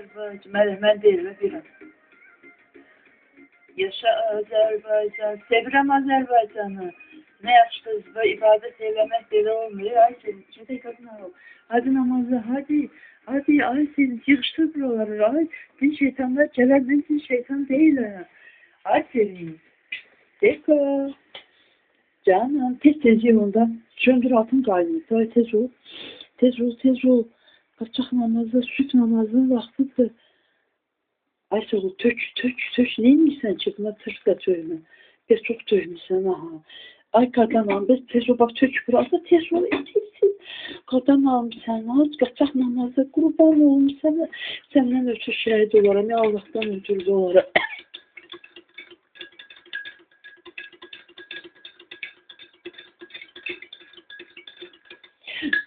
Azerbaycan. Mən deyirəm, deyirəm. Yaşa Azerbaycan. Sevirəm Azerbaycanı. Ne yaptınız? Böyle ibadet eylemek böyle olmuyor. Ay senin içinde kadınlar ol. Hadi namaza hadi. Hadi ay senin yığıştır buraları. Ay din şeytanlar Celal din şeytan değil ha. Ay senin. Deko. Canım tez yolunda. Söndür altın kaynıyor. Sonra tez ol. Tez ol. Kaçak namazı, süt namazının vaktidir. Ay soğul tök. Neymişsen çıkma tırska tövme. Biz çok tövmüşsen aha. Ay qadınam, biz tez ol, bax tök burası, tez ol, etilsin. Qadınam, sən az, qaçaq namazı, qurban olum sənə, səndən ötür şəhid olaram, ya Allahdan ötür olaram.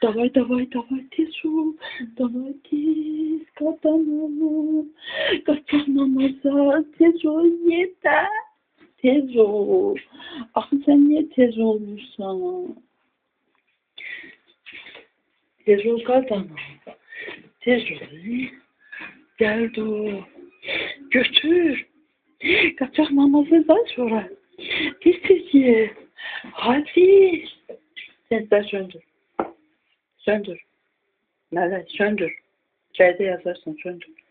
Davay, tez ol, davay tez, qadınam, qaçaq namaza, tez ol, yeter. Tez ol. Axı sen niye tez olmuşsan? Tez ol qadınam. Tez ol. Gel dur. Götür. Kaçak namazından sonra. Tez ye. Hadi. Sen söndür. Söndür. Melek söndür. Çayda yazarsın söndür.